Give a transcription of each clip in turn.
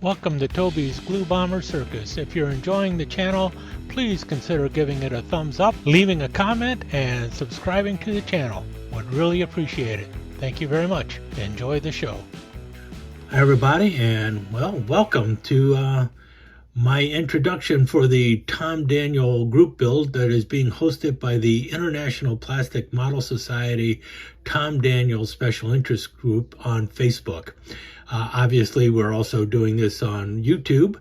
Welcome to Toby's Glue Bomber Circus. If you're enjoying the channel, please consider giving it a thumbs up, leaving a comment, and subscribing to the channel. Would really appreciate it. Thank you very much. Enjoy the show. Hi everybody, and welcome to my introduction for the Tom Daniel group build that is being hosted by the International Plastic Model Society Tom Daniel Special Interest Group on Facebook. Obviously, we're also doing this on YouTube,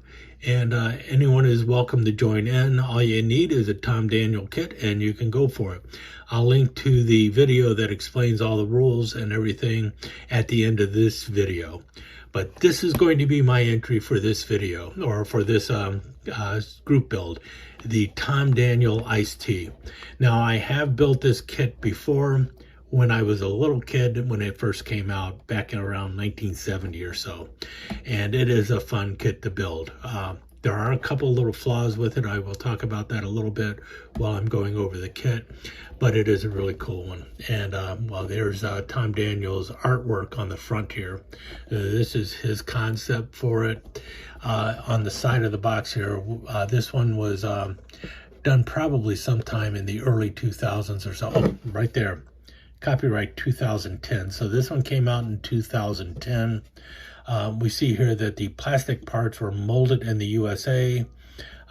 and anyone is welcome to join in. All you need is a Tom Daniel kit, and you can go for it. I'll link to the video that explains all the rules and everything at the end of this video. But this is going to be my entry for this video, or for this group build, the Tom Daniel Iced Tea. Now, I have built this kit before when I was a little kid, when it first came out back in around 1970 or so. And it is a fun kit to build. There are a couple little flaws with it. I will talk about that a little bit while I'm going over the kit, but it is a really cool one. And there's Tom Daniel's artwork on the front here. This is his concept for it. On the side of the box here, this one was done probably sometime in the early 2000s or so. Oh, right there, copyright 2010. So this one came out in 2010. We see here that the plastic parts were molded in the USA.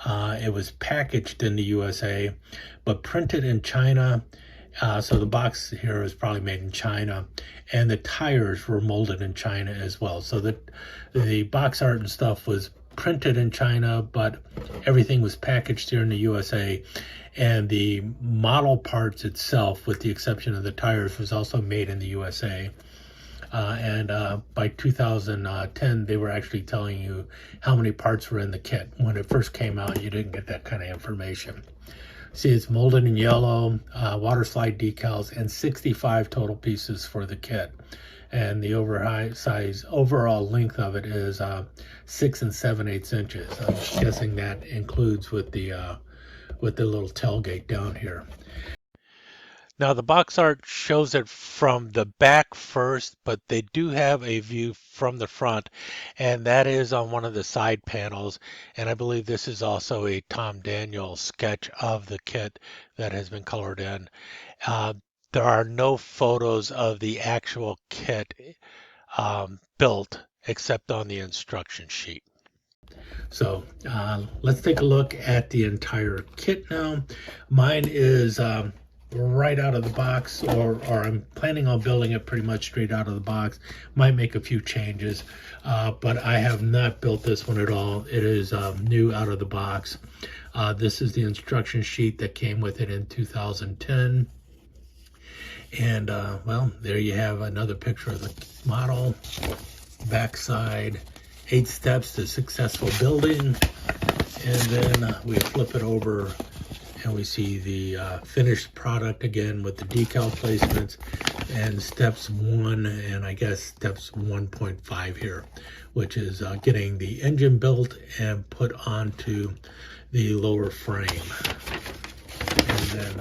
It was packaged in the USA, but printed in China. So the box here is probably made in China, and the tires were molded in China as well. So the box art and stuff was printed in China, but everything was packaged here in the USA. And the model parts itself, with the exception of the tires, was also made in the USA. By 2010, they were actually telling you how many parts were in the kit. When it first came out, you didn't get that kind of information. See, it's molded in yellow, water slide decals, and 65 total pieces for the kit. And the overall length of it is 6 7/8 inches. I'm guessing that includes with the little tailgate down here. Now, the box art shows it from the back first, but they do have a view from the front, and that is on one of the side panels. And I believe this is also a Tom Daniel sketch of the kit that has been colored in. There are no photos of the actual kit built except on the instruction sheet. So let's take a look at the entire kit now. Mine is right out of the box, or I'm planning on building it pretty much straight out of the box. Might make a few changes, but I have not built this one at all. It is new out of the box. This is the instruction sheet that came with it in 2010. And there you have another picture of the model. Backside, 8 steps to successful building. And then we flip it over and we see the finished product again with the decal placements and steps 1 and I guess steps 1.5 here, which is getting the engine built and put onto the lower frame. And then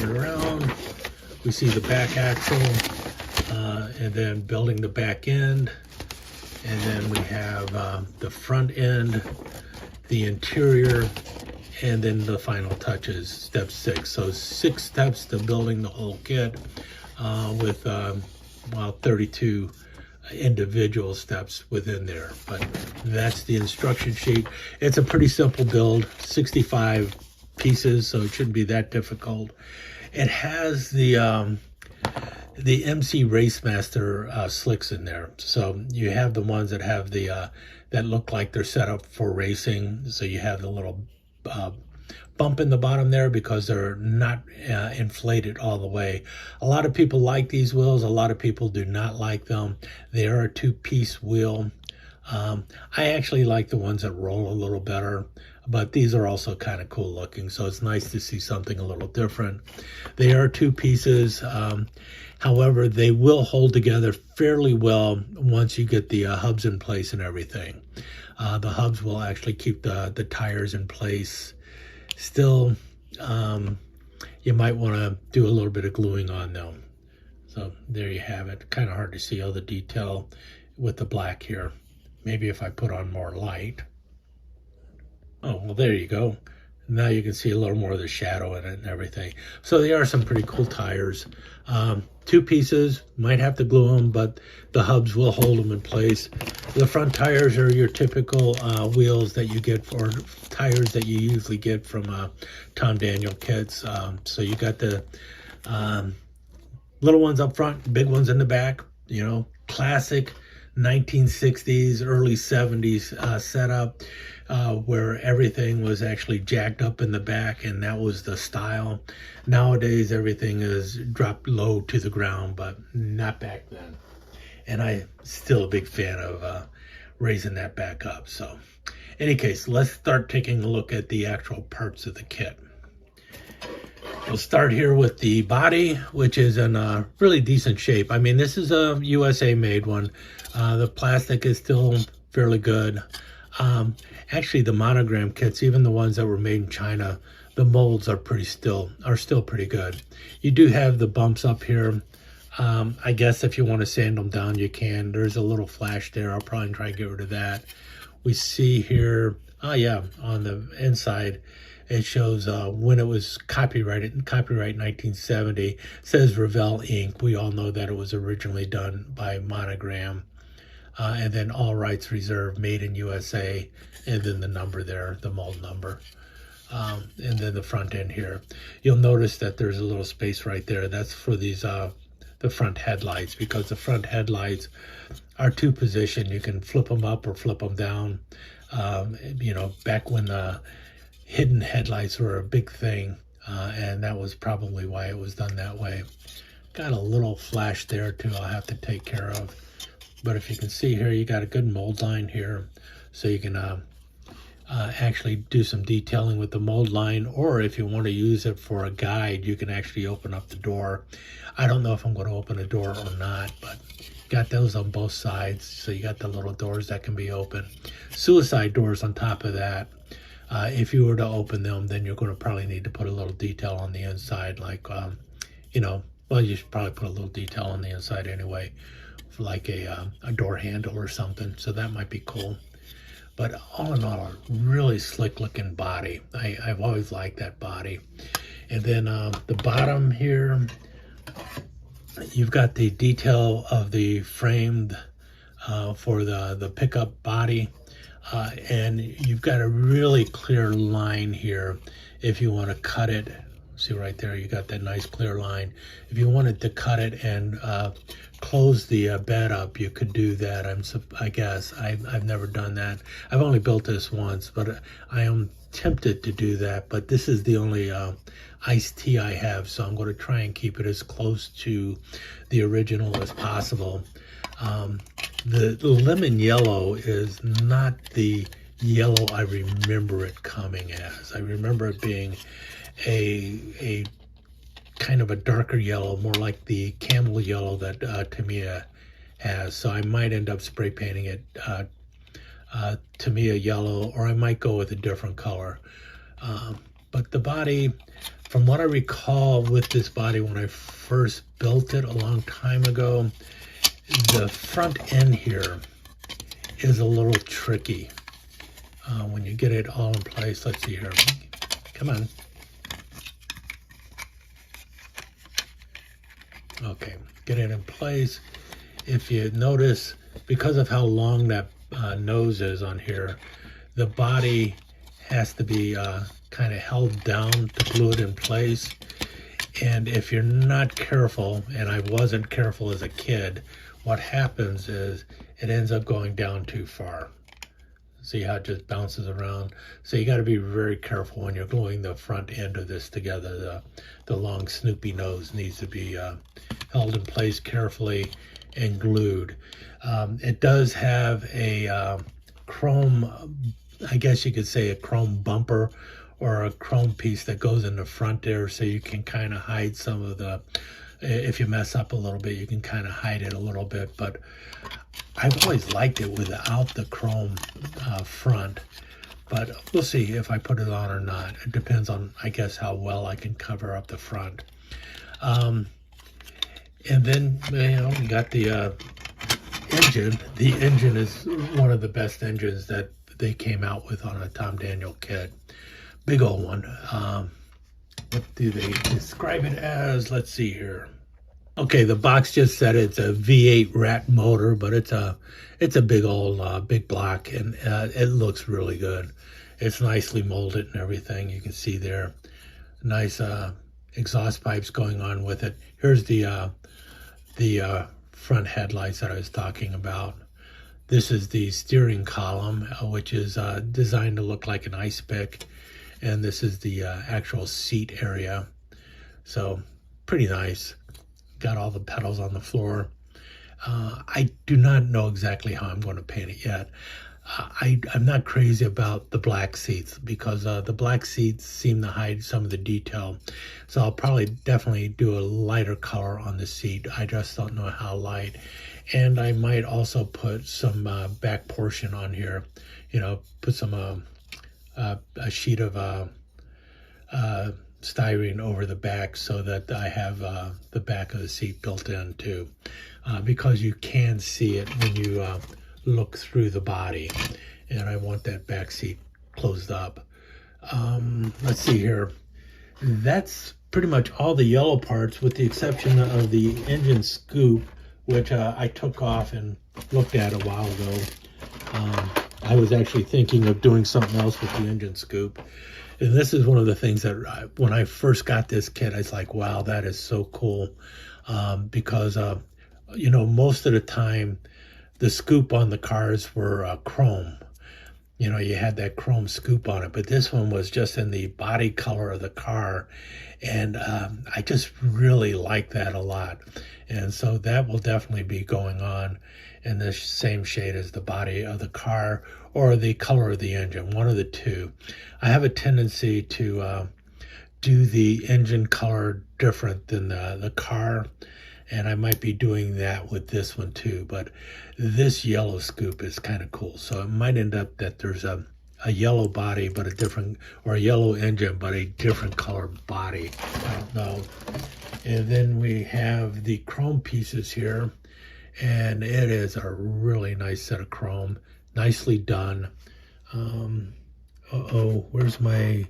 turn it around, we see the back axle, and then building the back end. And then we have the front end, the interior, and then the final touches, step 6. So 6 steps to building the whole kit with 32 individual steps within there. But that's the instruction sheet. It's a pretty simple build, 65 pieces, so it shouldn't be that difficult. It has the MC Racemaster slicks in there. So you have the ones that have the that look like they're set up for racing. So you have the little bump in the bottom there because they're not inflated all the way. A lot of people like these wheels. A lot of people do not like them. They are a 2-piece wheel. I actually like the ones that roll a little better, but these are also kind of cool looking, so it's nice to see something a little different. They are 2 pieces. However, they will hold together fairly well once you get the hubs in place and everything. The hubs will actually keep the tires in place. Still, you might want to do a little bit of gluing on them. So there you have it. Kind of hard to see all the detail with the black here. Maybe if I put on more light. Oh, well, there you go. Now you can see a little more of the shadow in it and everything. So they are some pretty cool tires. Two pieces, might have to glue them, but the hubs will hold them in place. The front tires are your typical wheels that you get, for tires that you usually get from Tom Daniel kits. So you got the little ones up front, big ones in the back, you know, classic 1960s, early 70s setup, where everything was actually jacked up in the back, and that was the style. Nowadays, everything is dropped low to the ground, but not back then. And I'm still a big fan of raising that back up. So, in any case, let's start taking a look at the actual parts of the kit. We'll start here with the body, which is in a really decent shape. I mean, this is a USA made one. The plastic is still fairly good. Actually, the monogram kits, even the ones that were made in China, the molds are still pretty good. You do have the bumps up here. I guess if you want to sand them down, you can. There's a little flash there. I'll probably try and get rid of that. We see here, oh yeah, on the inside, it shows when it was copyrighted, copyright 1970. It says Revell Inc. We all know that it was originally done by Monogram. And then all rights reserved, made in USA. And then the number there, the mold number. And then the front end here. You'll notice that there's a little space right there. That's for these the front headlights, because the front headlights are two position. You can flip them up or flip them down. You know, back when the hidden headlights were a big thing, and that was probably why it was done that way. Got a little flash there too I'll have to take care of. But if you can see here, you got a good mold line here, so you can actually do some detailing with the mold line, or if you want to use it for a guide, you can actually open up the door. I don't know if I'm going to open a door or not, but got those on both sides, so you got the little doors that can be open. Suicide doors on top of that. If you were to open them, then you're going to probably need to put a little detail on the inside, like, you know, well, you should probably put a little detail on the inside anyway, like a door handle or something, so that might be cool. But all in all, a really slick looking body. I've always liked that body. And then the bottom here, you've got the detail of the framed for the pickup body. And you've got a really clear line here if you want to cut it. See right there, you got that nice clear line. If you wanted to cut it and close the bed up, you could do that. I guess I've never done that. I've only built this once, but I am tempted to do that. But this is the only iced tea I have, so I'm going to try and keep it as close to the original as possible. The lemon yellow is not the yellow I remember it coming as. I remember it being a kind of a darker yellow, more like the camel yellow that Tamiya has. So I might end up spray painting it Tamiya yellow, or I might go with a different color. But the body, from what I recall with this body when I first built it a long time ago, the front end here is a little tricky. When you get it all in place, let's see here. Come on. Okay, get it in place. If you notice, because of how long that nose is on here, the body has to be kind of held down to glue it in place. And if you're not careful, and I wasn't careful as a kid, what happens is it ends up going down too far. See how it just bounces around? So you got to be very careful when you're gluing the front end of this together. The long snoopy nose needs to be held in place carefully and glued. It does have a chrome, I guess you could say a chrome bumper or a chrome piece that goes in the front there, so you can kind of hide some of the, if you mess up a little bit, you can kind of hide it a little bit. But I've always liked it without the chrome front, but we'll see if I put it on or not. It depends on, I guess, how well I can cover up the front. And then, you know, we got the engine. The engine is one of the best engines that they came out with on a Tom Daniel kit. Big old one. What do they describe it as? Let's see here. Okay, the box just said it's a V8 rat motor, but it's a big old big block, and it looks really good. It's nicely molded and everything. You can see there, nice exhaust pipes going on with it. Here's the front headlights that I was talking about. This is the steering column, which is designed to look like an ice pick, and this is the actual seat area. So pretty nice. Got all the pedals on the floor. I do not know exactly how I'm going to paint it yet. I'm not crazy about the black seats because the black seats seem to hide some of the detail. So I'll probably definitely do a lighter color on the seat. I just don't know how light. And I might also put some back portion on here. You know, put some a sheet of styrene over the back so that I have the back of the seat built in too, because you can see it when you look through the body, and I want that back seat closed up. Let's see here. That's pretty much all the yellow parts with the exception of the engine scoop, which I took off and looked at a while ago. I was actually thinking of doing something else with the engine scoop. And this is one of the things that when I first got this kit, I was like, wow, that is so cool. Because, you know, most of the time, the scoop on the cars were chrome. You know, you had that chrome scoop on it. But this one was just in the body color of the car. And I just really like that a lot. And so that will definitely be going on in the same shade as the body of the car or the color of the engine, one of the two. I have a tendency to do the engine color different than the car, and I might be doing that with this one too, but this yellow scoop is kind of cool. So it might end up that there's a yellow body, but a different, or a yellow engine, but a different colored body. I don't know. And then we have the chrome pieces here, and it is a really nice set of chrome, nicely done. Where's my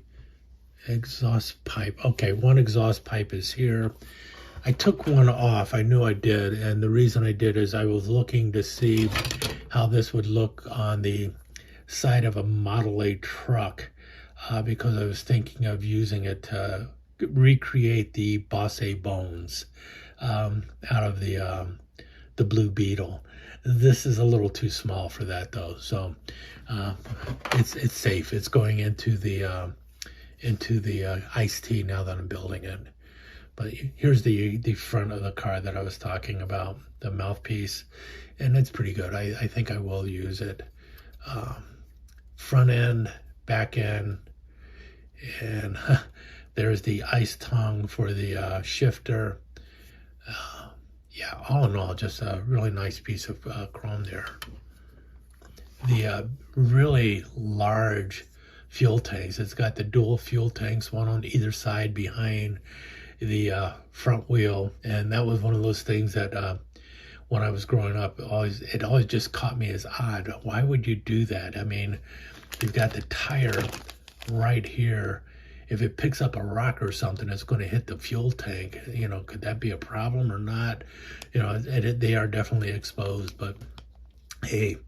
exhaust pipe? Okay, one exhaust pipe is here. I took one off. I knew I did, and the reason I did is I was looking to see how this would look on the side of a Model A truck, because I was thinking of using it to recreate the Boss A bones out of the Blue Beetle. This is a little too small for that though, so it's safe. It's going into the iced tea now that I'm building it. But here's the front of the car that I was talking about, the mouthpiece, and it's pretty good. I think I will use it. Front end, back end, and there's the ice tongue for the shifter. Yeah, all in all, just a really nice piece of chrome there. The really large fuel tanks. It's got the dual fuel tanks, one on either side behind the front wheel, and that was one of those things that when I was growing up, it always just caught me as odd. Why would you do that? I mean, you've got the tire right here. If it picks up a rock or something, it's going to hit the fuel tank. You know, could that be a problem or not? You know, they are definitely exposed. But hey,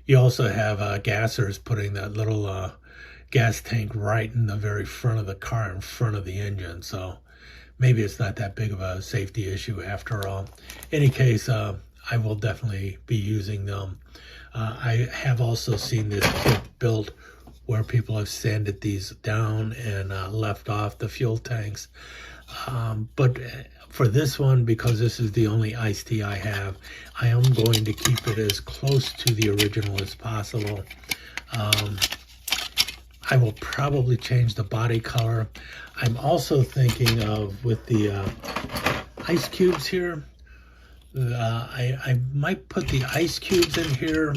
you also have gassers putting that little gas tank right in the very front of the car, in front of the engine. So maybe it's not that big of a safety issue after all. In any case, I will definitely be using them. I have also seen this kit built where people have sanded these down and left off the fuel tanks. But for this one, because this is the only iced tea I have, I am going to keep it as close to the original as possible. I will probably change the body color. I'm also thinking of, with the ice cubes here, I might put the ice cubes in here,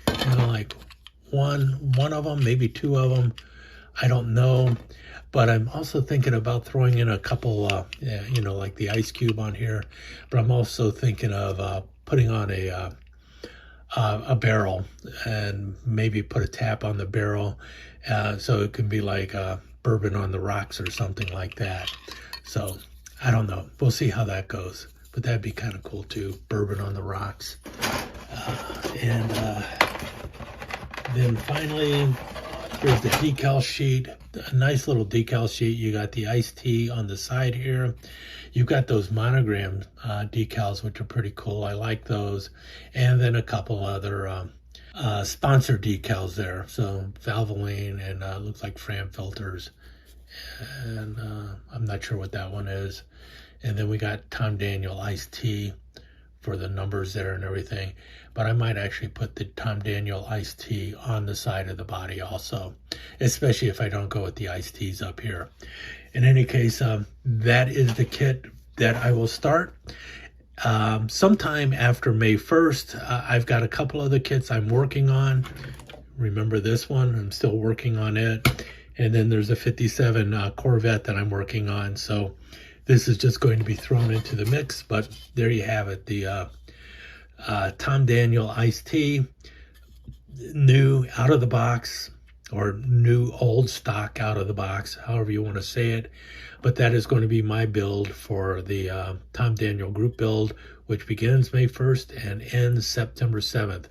you know, like one of them, maybe two of them. I don't know. But I'm also thinking about throwing in a couple, you know, like the ice cube on here. But I'm also thinking of putting on a a barrel and maybe put a tap on the barrel, so it can be like bourbon on the rocks or something like that. So I don't know. We'll see how that goes. But that'd be kind of cool too. Bourbon on the rocks. And then finally, here's the decal sheet. A nice little decal sheet. You got the iced tea on the side here. You've got those monogram decals, which are pretty cool. I like those. And then a couple other sponsor decals there. So Valvoline and looks like Fram Filters. And I'm not sure what that one is. And then we got Tom Daniel iced tea for the numbers there and everything. But I might actually put the Tom Daniel iced tea on the side of the body also, especially if I don't go with the iced teas up here. In any case, that is the kit that I will start. Sometime after May 1st, I've got a couple other kits I'm working on. Remember this one? I'm still working on it. And then there's a 57 Corvette that I'm working on. So this is just going to be thrown into the mix. But there you have it. The Tom Daniel iced tea, new out of the box, or new old stock out of the box, however you want to say it. But that is going to be my build for the Tom Daniel group build, which begins May 1st and ends September 7th.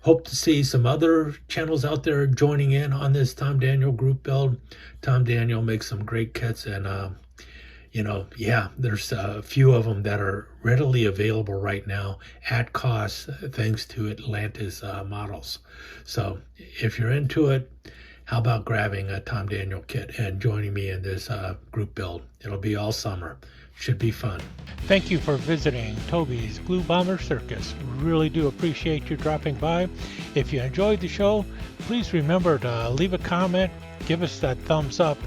Hope to see some other channels out there joining in on this Tom Daniel group build. Tom Daniel makes some great kits, and yeah, there's a few of them that are readily available right now at cost, thanks to Atlantis models. So if you're into it, how about grabbing a Tom Daniel kit and joining me in this group build? It'll be all summer. Should be fun. Thank you for visiting Toby's Blue Bomber Circus. Really do appreciate you dropping by. If you enjoyed the show, please remember to leave a comment, give us that thumbs up,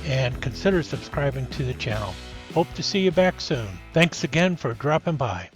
and consider subscribing to the channel. Hope to see you back soon. Thanks again for dropping by.